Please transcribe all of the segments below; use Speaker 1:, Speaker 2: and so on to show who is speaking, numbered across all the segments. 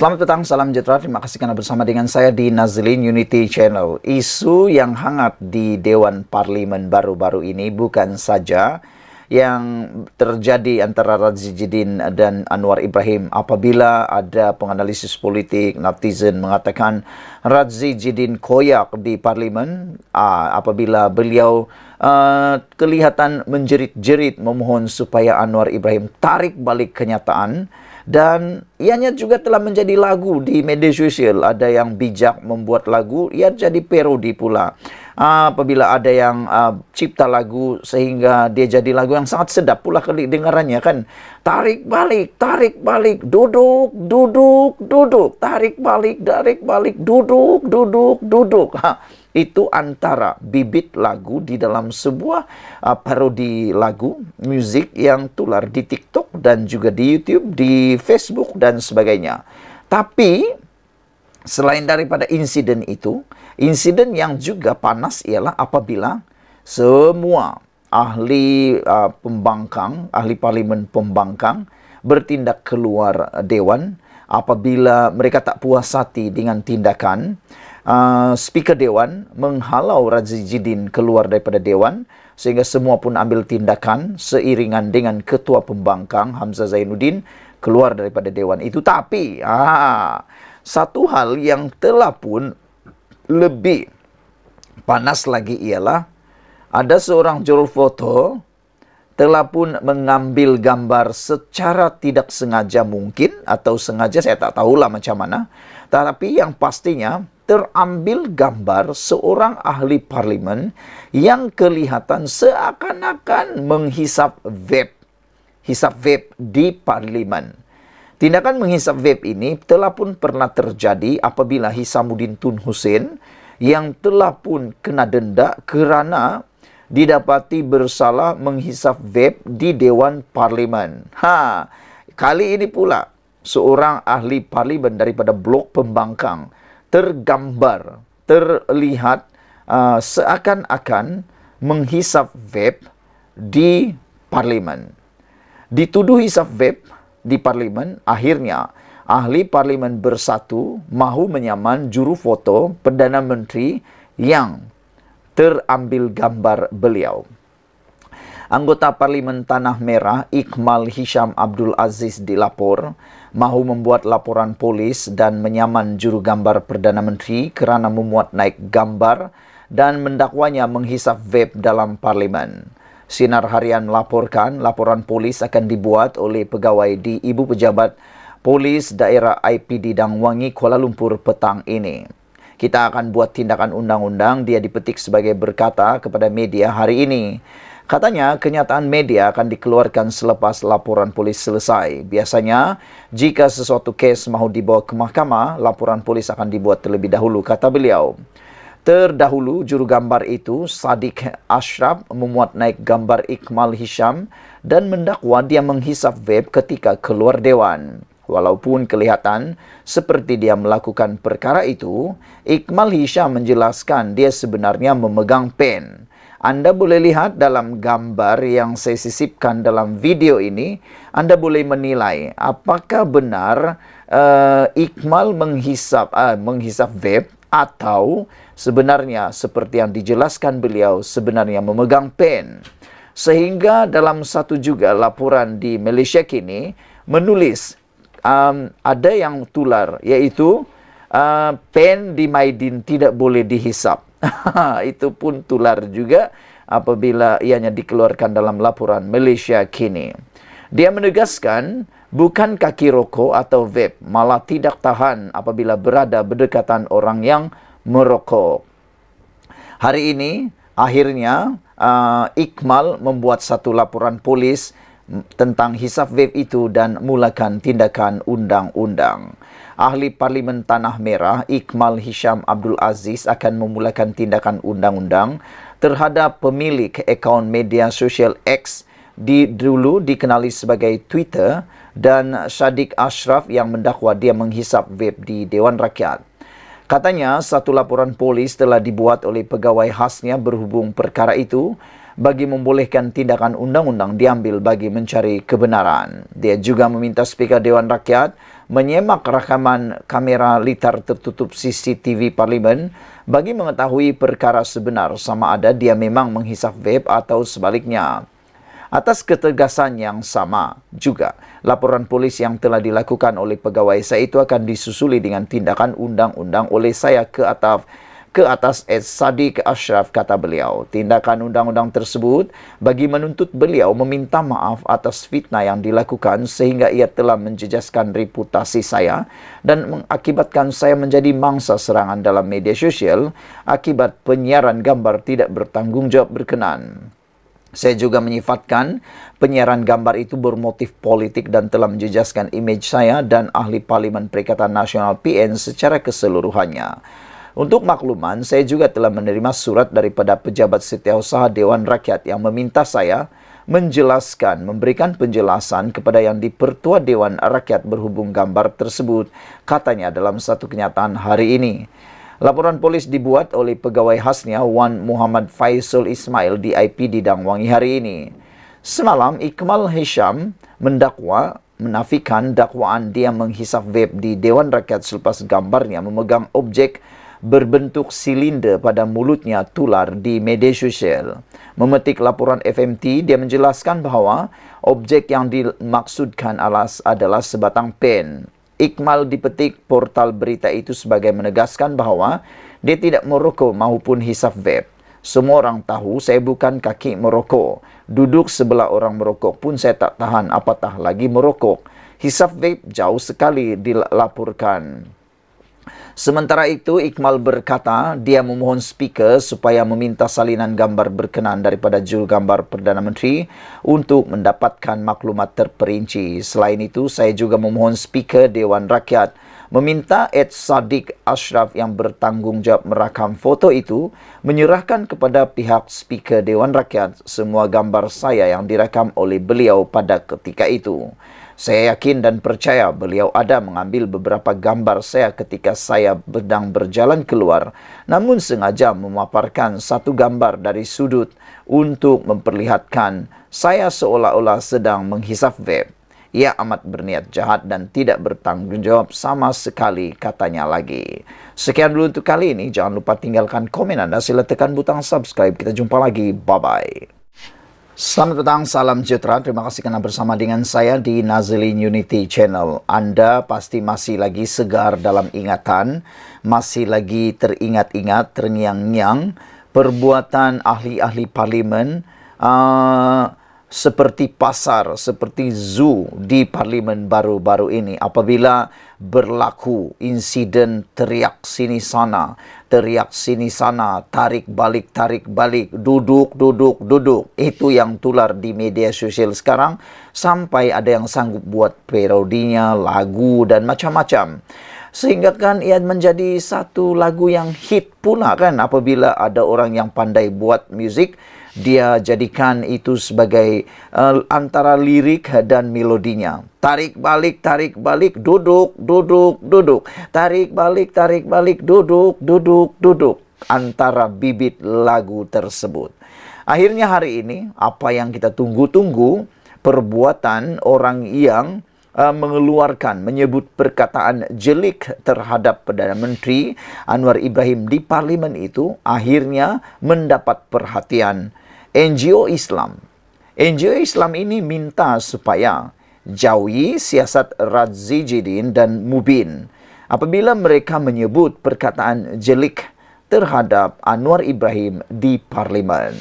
Speaker 1: Selamat petang, salam sejahtera. Terima kasih karena bersama dengan saya di Nazlin Unity Channel. Isu yang hangat di Dewan Parlimen baru-baru ini bukan saja yang terjadi antara Radzi Jidin dan Anwar Ibrahim. Apabila ada penganalisis politik, netizen mengatakan Radzi Jidin koyak di Parlimen apabila beliau kelihatan menjerit-jerit memohon supaya Anwar Ibrahim tarik balik kenyataan. Dan ianya juga telah menjadi lagu di media sosial. Ada yang bijak membuat lagu, ia jadi parodi pula. Apabila ada yang cipta lagu sehingga dia jadi lagu yang sangat sedap pula kedengarannya kan. Tarik balik, duduk, tarik balik, duduk. Itu antara bibit lagu di dalam sebuah parodi lagu, musik yang tular di TikTok dan juga di YouTube, di Facebook dan sebagainya. Tapi selain daripada insiden itu, insiden yang juga panas ialah apabila semua ahli pembangkang, ahli parlimen pembangkang bertindak keluar dewan apabila mereka tak puas hati dengan tindakan Speaker Dewan menghalau Radzi Jidin keluar daripada Dewan sehingga semua pun ambil tindakan seiringan dengan Ketua Pembangkang Hamzah Zainuddin keluar daripada Dewan itu. Tapi satu hal yang telah pun lebih panas lagi ialah ada seorang juru foto telah pun mengambil gambar secara tidak sengaja mungkin atau sengaja, saya tak tahulah macam mana. Tapi yang pastinya terambil gambar seorang ahli parlimen yang kelihatan seakan-akan menghisap vape di parlimen. Tindakan menghisap vape ini telah pun pernah terjadi apabila Hisamuddin Tun Hussein yang telah pun kena denda kerana didapati bersalah menghisap vape di Dewan Parlimen. Kali ini pula seorang ahli parlimen daripada blok pembangkang tergambar, terlihat seakan-akan menghisap vape di parlimen. Dituduh hisap vape di parlimen, akhirnya ahli parlimen bersatu mahu menyaman juru foto Perdana Menteri yang terambil gambar beliau. Anggota Parlimen Tanah Merah Iqmal Hisham Abdul Aziz dilapor mahu membuat laporan polis dan menyaman juru gambar Perdana Menteri kerana memuat naik gambar dan mendakwanya menghisap vape dalam Parlimen. Sinar Harian melaporkan laporan polis akan dibuat oleh pegawai di Ibu Pejabat Polis Daerah IPD Dangwangi, Kuala Lumpur petang ini. Kita akan buat tindakan undang-undang, dia dipetik sebagai berkata kepada media hari ini. Katanya, kenyataan media akan dikeluarkan selepas laporan polis selesai. Biasanya, jika sesuatu kes mahu dibawa ke mahkamah, laporan polis akan dibuat terlebih dahulu, kata beliau. Terdahulu, juru gambar itu, Sadiq Ashraf, memuat naik gambar Iqmal Hisham dan mendakwa dia menghisap vape ketika keluar dewan. Walaupun kelihatan seperti dia melakukan perkara itu, Iqmal Hisham menjelaskan dia sebenarnya memegang pen. Anda boleh lihat dalam gambar yang saya sisipkan dalam video ini, Anda boleh menilai apakah benar Iqmal menghisap vape atau sebenarnya seperti yang dijelaskan beliau sebenarnya memegang pen. Sehingga dalam satu juga laporan di Malaysia kini menulis ada yang tular iaitu pen di Maidin tidak boleh dihisap. Itu pun tular juga apabila ianya dikeluarkan dalam laporan Malaysia kini. Dia menegaskan bukan kaki rokok atau vape, malah tidak tahan apabila berada berdekatan orang yang merokok. Hari ini akhirnya Iqmal membuat satu laporan polis tentang hisap vape itu dan mulakan tindakan undang-undang. Ahli Parlimen Tanah Merah Iqmal Hisham Abdul Aziz akan memulakan tindakan undang-undang terhadap pemilik akaun media sosial X dulu dikenali sebagai Twitter dan Sadiq Ashraf yang mendakwa dia menghisap vape di Dewan Rakyat. Katanya satu laporan polis telah dibuat oleh pegawai khasnya berhubung perkara itu bagi membolehkan tindakan undang-undang diambil bagi mencari kebenaran. Dia juga meminta Speaker Dewan Rakyat menyemak rakaman kamera litar tertutup CCTV Parlimen bagi mengetahui perkara sebenar sama ada dia memang menghisap vape atau sebaliknya. Atas ketegasan yang sama juga, laporan polis yang telah dilakukan oleh pegawai saya itu akan disusuli dengan tindakan undang-undang oleh saya ke atas Sadiq Ashraf, kata beliau. Tindakan undang-undang tersebut bagi menuntut beliau meminta maaf atas fitnah yang dilakukan sehingga ia telah menjejaskan reputasi saya dan mengakibatkan saya menjadi mangsa serangan dalam media sosial akibat penyiaran gambar tidak bertanggung jawab berkenan. Saya juga menyifatkan penyiaran gambar itu bermotif politik dan telah menjejaskan imej saya dan ahli Parlimen Perikatan Nasional PN secara keseluruhannya. Untuk makluman, saya juga telah menerima surat daripada pejabat setiausaha Dewan Rakyat yang meminta saya memberikan penjelasan kepada yang di-Pertua Dewan Rakyat berhubung gambar tersebut, katanya dalam satu kenyataan hari ini. Laporan polis dibuat oleh pegawai khasnya Wan Muhammad Faisal Ismail di IP di Dangwangi hari ini. Semalam, Iqmal Hisham menafikan dakwaan dia menghisap vape di Dewan Rakyat selepas gambarnya memegang objek berbentuk silinder pada mulutnya tular di media sosial. Memetik laporan FMT, dia menjelaskan bahawa objek yang dimaksudkan adalah sebatang pen. Iqmal dipetik portal berita itu sebagai menegaskan bahawa dia tidak merokok maupun hisap vape. Semua orang tahu saya bukan kaki merokok. Duduk sebelah orang merokok pun saya tak tahan, apatah lagi merokok. Hisap vape jauh sekali dilaporkan. Sementara itu, Iqmal berkata dia memohon speaker supaya meminta salinan gambar berkenan daripada jurugambar Perdana Menteri untuk mendapatkan maklumat terperinci. Selain itu, saya juga memohon speaker Dewan Rakyat meminta Sadiq Ashraf yang bertanggungjawab merakam foto itu menyerahkan kepada pihak speaker Dewan Rakyat semua gambar saya yang direkam oleh beliau pada ketika itu. Saya yakin dan percaya beliau ada mengambil beberapa gambar saya ketika saya sedang berjalan keluar, namun sengaja memaparkan satu gambar dari sudut untuk memperlihatkan saya seolah-olah sedang menghisap vape. Ia amat berniat jahat dan tidak bertanggung jawab sama sekali, katanya lagi. Sekian dulu untuk kali ini. Jangan lupa tinggalkan komen Anda. Sila tekan butang subscribe. Kita jumpa lagi. Bye-bye. Selamat petang, salam sejahtera. Terima kasih karena bersama dengan saya di Nazilin Unity Channel. Anda pasti masih lagi segar dalam ingatan, masih lagi teringat-ingat, terngiang-ngiang perbuatan ahli-ahli parlimen seperti pasar, seperti zoo di parlimen baru-baru ini. Apabila berlaku insiden teriak sini sana, tarik balik, duduk. Itu yang tular di media sosial sekarang, sampai ada yang sanggup buat parodinya, lagu dan macam-macam. Sehingga kan ia menjadi satu lagu yang hit pula kan, apabila ada orang yang pandai buat musik, dia jadikan itu sebagai antara lirik dan melodinya. Tarik balik, duduk. Tarik balik, duduk. Antara bibit lagu tersebut. Akhirnya hari ini, apa yang kita tunggu-tunggu, perbuatan orang yang menyebut perkataan jelik terhadap Perdana Menteri Anwar Ibrahim di Parlimen itu akhirnya mendapat perhatian NGO Islam. NGO Islam ini minta supaya jauhi siasat Radzijidin dan Mubin apabila mereka menyebut perkataan jelik terhadap Anwar Ibrahim di Parlimen.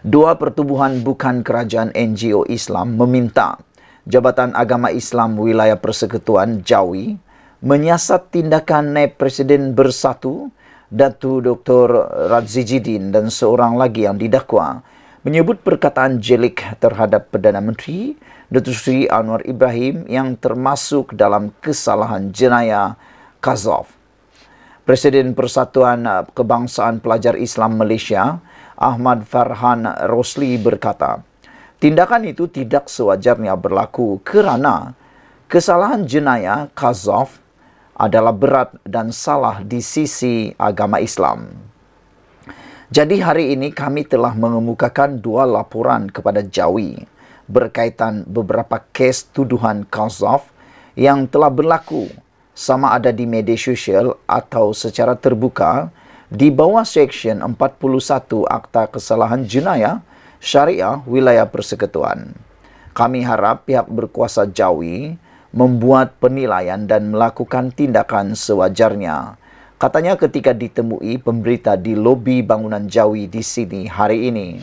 Speaker 1: Dua pertubuhan bukan kerajaan NGO Islam meminta Jabatan Agama Islam Wilayah Persekutuan Jawi menyiasat tindakan Naib Presiden Bersatu Datu Dr. Radzijidin dan seorang lagi yang didakwa menyebut perkataan jelik terhadap Perdana Menteri Datuk Seri Anwar Ibrahim yang termasuk dalam kesalahan jenayah Qazaf. Presiden Persatuan Kebangsaan Pelajar Islam Malaysia Ahmad Farhan Rosli berkata, tindakan itu tidak sewajarnya berlaku kerana kesalahan jenayah Qazaf adalah berat dan salah di sisi agama Islam. Jadi hari ini kami telah mengemukakan 2 laporan kepada Jawi berkaitan beberapa kes tuduhan Kazaf yang telah berlaku sama ada di media sosial atau secara terbuka di bawah Seksyen 41 Akta Kesalahan Jenayah Syariah Wilayah Persekutuan. Kami harap pihak berkuasa Jawi membuat penilaian dan melakukan tindakan sewajarnya. Katanya ketika ditemui pemberita di lobi bangunan Jawi di sini hari ini.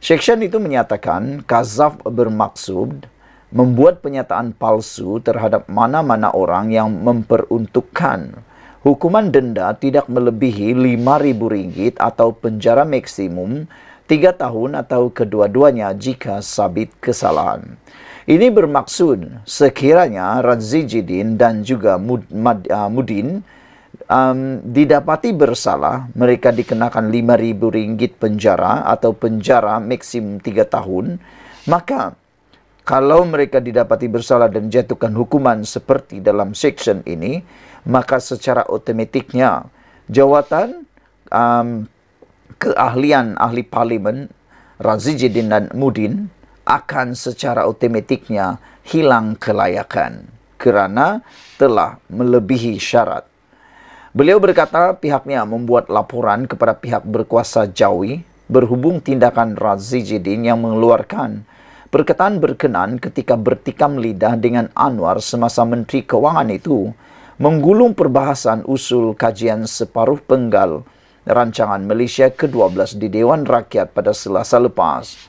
Speaker 1: Seksyen itu menyatakan Kazaf bermaksud membuat pernyataan palsu terhadap mana-mana orang yang memperuntukkan hukuman denda tidak melebihi RM5.000 atau penjara maksimum 3 tahun atau kedua-duanya jika sabit kesalahan. Ini bermaksud sekiranya Razijidin dan juga Mudin didapati bersalah, mereka dikenakan RM5.000 penjara atau penjara maksimum 3 tahun, maka kalau mereka didapati bersalah dan jatuhkan hukuman seperti dalam seksyen ini, maka secara otomatiknya jawatan keahlian ahli parlimen Razijidin dan Mudin akan secara otomatiknya hilang kelayakan kerana telah melebihi syarat. Beliau berkata pihaknya membuat laporan kepada pihak berkuasa Jawi berhubung tindakan Razijidin yang mengeluarkan perkataan berkenan ketika bertikam lidah dengan Anwar semasa Menteri Kewangan itu menggulung perbahasan usul kajian separuh penggal rancangan Malaysia ke-12 di Dewan Rakyat pada Selasa lepas.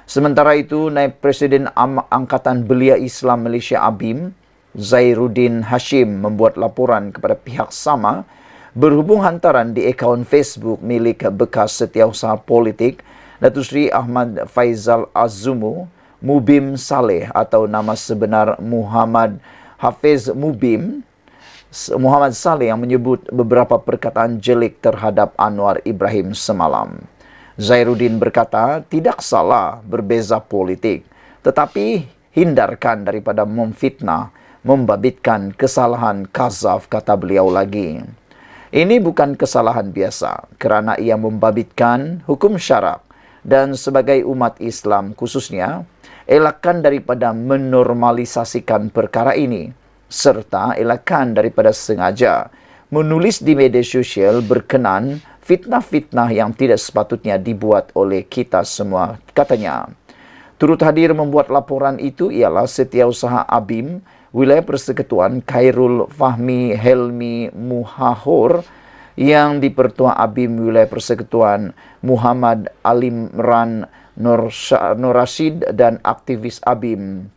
Speaker 1: Sementara itu, Naib Presiden Angkatan Belia Islam Malaysia ABIM, Zairuddin Hashim membuat laporan kepada pihak sama berhubung hantaran di akaun Facebook milik bekas Setiausaha Politik Datuk Seri Ahmad Faizal Azumu, Mubim Saleh atau nama sebenar Muhammad Hafiz Mubim, Muhammad Saleh yang menyebut beberapa perkataan jelik terhadap Anwar Ibrahim semalam. Zairuddin berkata, tidak salah berbeza politik, tetapi hindarkan daripada memfitnah, membabitkan kesalahan Kazaf, kata beliau lagi. Ini bukan kesalahan biasa kerana ia membabitkan hukum syarak dan sebagai umat Islam khususnya, elakkan daripada menormalisasikan perkara ini serta elakkan daripada sengaja menulis di media sosial berkenan fitnah-fitnah yang tidak sepatutnya dibuat oleh kita semua, katanya. Turut hadir membuat laporan itu ialah Setiausaha ABIM Wilayah Persekutuan Khairul Fahmi Helmi Muhahor yang di-Pertua ABIM Wilayah Persekutuan Muhammad Alimran Nur Rashid dan aktivis ABIM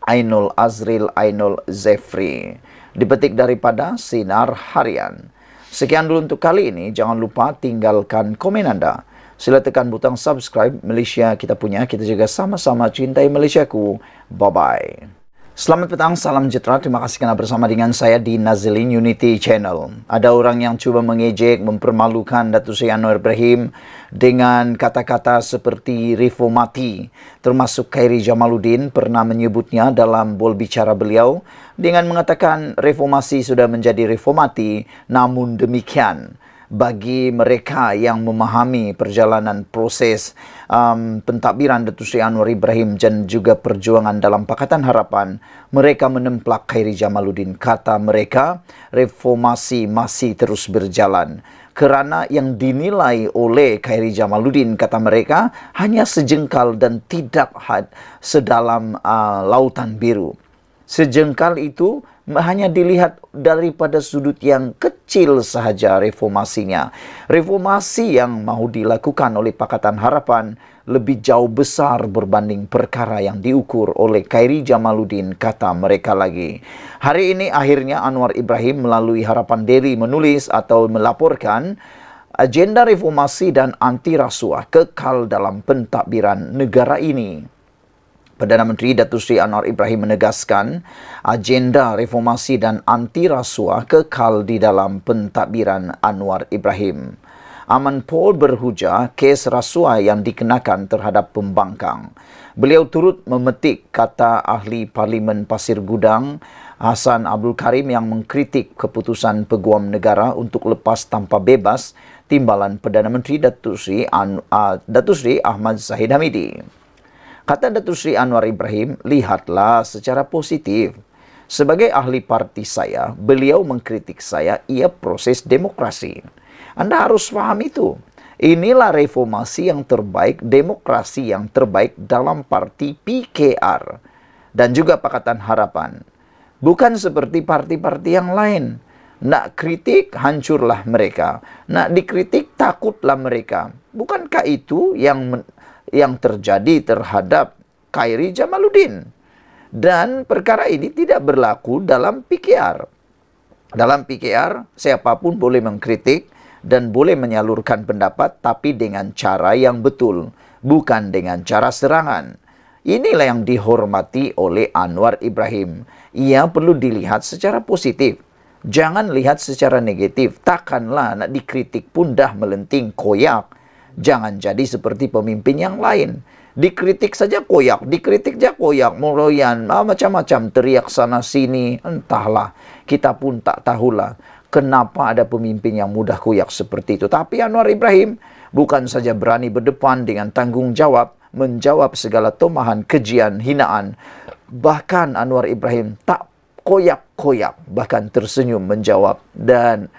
Speaker 1: Ainul Azril Ainul Zefri. Dipetik daripada Sinar Harian. Sekian dulu untuk kali ini. Jangan lupa tinggalkan komen anda. Sila tekan butang subscribe. Malaysia kita punya. Kita juga sama-sama cintai Malaysiaku. Bye-bye. Selamat petang, salam sejahtera. Terima kasih kerana bersama dengan saya di Nazilin Unity Channel. Ada orang yang cuba mengejek, mempermalukan Datuk Seri Anwar Ibrahim dengan kata-kata seperti reformati. Termasuk Khairi Jamaluddin pernah menyebutnya dalam bol bicara beliau dengan mengatakan reformasi sudah menjadi reformati. Namun demikian, bagi mereka yang memahami perjalanan proses pentadbiran Datuk Seri Anwar Ibrahim dan juga perjuangan dalam Pakatan Harapan, mereka menemplak Khairi Jamaluddin. Kata mereka, reformasi masih terus berjalan. Kerana yang dinilai oleh Khairi Jamaluddin, kata mereka, hanya sejengkal dan tidak sedalam lautan biru. Sejengkal itu hanya dilihat daripada sudut yang kecil sahaja reformasinya. Reformasi yang mahu dilakukan oleh Pakatan Harapan lebih jauh besar berbanding perkara yang diukur oleh Khairi Jamaluddin, kata mereka lagi. Hari ini akhirnya Anwar Ibrahim melalui Harapan Daily menulis atau melaporkan agenda reformasi dan anti rasuah kekal dalam pentadbiran negara ini. Perdana Menteri Datuk Seri Anwar Ibrahim menegaskan agenda reformasi dan anti rasuah kekal di dalam pentadbiran Anwar Ibrahim. Aman Paul berhujah kes rasuah yang dikenakan terhadap pembangkang. Beliau turut memetik kata ahli Parlimen Pasir Gudang Hasan Abdul Karim yang mengkritik keputusan Peguam Negara untuk lepas tanpa bebas timbalan Perdana Menteri Datuk Seri Ahmad Zahid Hamidi. Kata Datuk Seri Anwar Ibrahim, lihatlah secara positif. Sebagai ahli parti saya, beliau mengkritik saya, ia proses demokrasi. Anda harus paham itu. Inilah reformasi yang terbaik, demokrasi yang terbaik dalam parti PKR. Dan juga Pakatan Harapan. Bukan seperti parti-parti yang lain. Nak kritik, hancurlah mereka. Nak dikritik, takutlah mereka. Bukankah itu yang terjadi terhadap Khairi Jamaluddin? Dan perkara ini tidak berlaku dalam PKR. Dalam PKR, siapapun boleh mengkritik dan boleh menyalurkan pendapat, tapi dengan cara yang betul, bukan dengan cara serangan. Inilah yang dihormati oleh Anwar Ibrahim. Ia perlu dilihat secara positif. Jangan lihat secara negatif. Takkanlah nak dikritik pun dah melenting koyak. Jangan jadi seperti pemimpin yang lain. Dikritik saja koyak, dikritik saja koyak, meroyan, macam-macam, teriak sana sini, entahlah. Kita pun tak tahulah kenapa ada pemimpin yang mudah koyak seperti itu. Tapi Anwar Ibrahim bukan saja berani berdepan dengan tanggung jawab, menjawab segala tomahan, kejian, hinaan. Bahkan Anwar Ibrahim tak koyak-koyak, bahkan tersenyum menjawab dan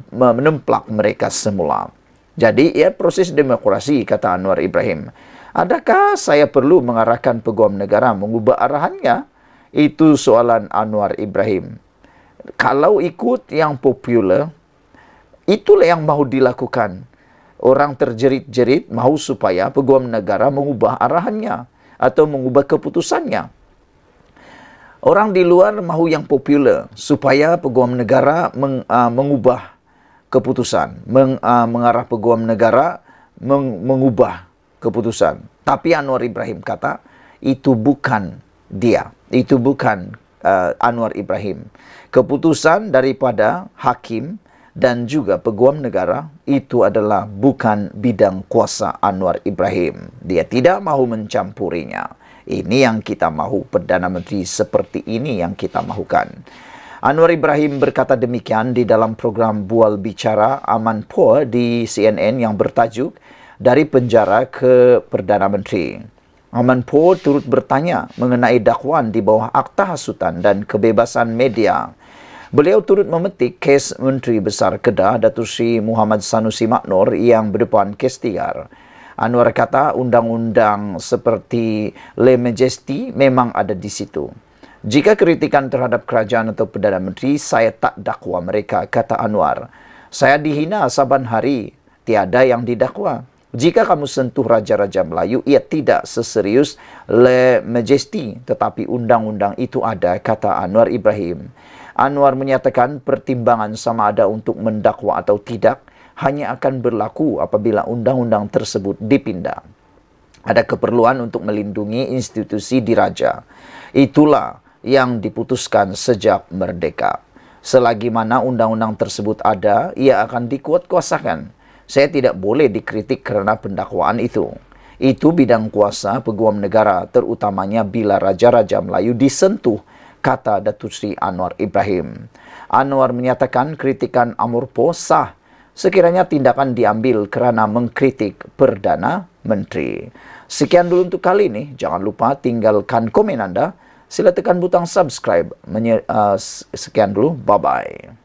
Speaker 1: menemplak mereka semula. Jadi, ya proses demokrasi, kata Anwar Ibrahim. Adakah saya perlu mengarahkan Peguam Negara mengubah arahannya? Itu soalan Anwar Ibrahim. Kalau ikut yang popular, itulah yang mahu dilakukan. Orang terjerit-jerit mahu supaya Peguam Negara mengubah arahannya atau mengubah keputusannya. Orang di luar mahu yang popular supaya Peguam Negara mengubah keputusan, mengarah Peguam Negara mengubah keputusan. Tapi Anwar Ibrahim kata, itu bukan dia. Itu bukan Anwar Ibrahim. Keputusan daripada hakim dan juga Peguam Negara itu adalah bukan bidang kuasa Anwar Ibrahim. Dia tidak mahu mencampurinya. Ini yang kita mahu, Perdana Menteri seperti ini yang kita mahukan. Anwar Ibrahim berkata demikian di dalam program Bual Bicara Aman Poa di CNN yang bertajuk Dari Penjara ke Perdana Menteri. Aman Poa turut bertanya mengenai dakwaan di bawah Akta Hasutan dan Kebebasan Media. Beliau turut memetik kes Menteri Besar Kedah Datuk Seri Muhammad Sanusi Maknor yang berdepan kes tigar. Anwar kata undang-undang seperti Le Majesty memang ada di situ. Jika kritikan terhadap kerajaan atau Perdana Menteri, saya tak dakwa mereka, kata Anwar. Saya dihina saban hari, tiada yang didakwa. Jika kamu sentuh Raja-Raja Melayu, ia tidak seserius Le Majesty, tetapi undang-undang itu ada, kata Anwar Ibrahim. Anwar menyatakan pertimbangan sama ada untuk mendakwa atau tidak hanya akan berlaku apabila undang-undang tersebut dipindah. Ada keperluan untuk melindungi institusi diraja. Itulah yang diputuskan sejak merdeka. Selagi mana undang-undang tersebut ada, ia akan dikuatkuasakan. Saya tidak boleh dikritik kerana pendakwaan itu. Itu bidang kuasa Peguam Negara, terutamanya bila Raja-Raja Melayu disentuh, kata Datuk Seri Anwar Ibrahim. Anwar menyatakan kritikan Amurpo sah sekiranya tindakan diambil kerana mengkritik Perdana Menteri. Sekian dulu untuk kali ini. Jangan lupa tinggalkan komen anda. Sila tekan butang subscribe. Sekian dulu. Bye-bye.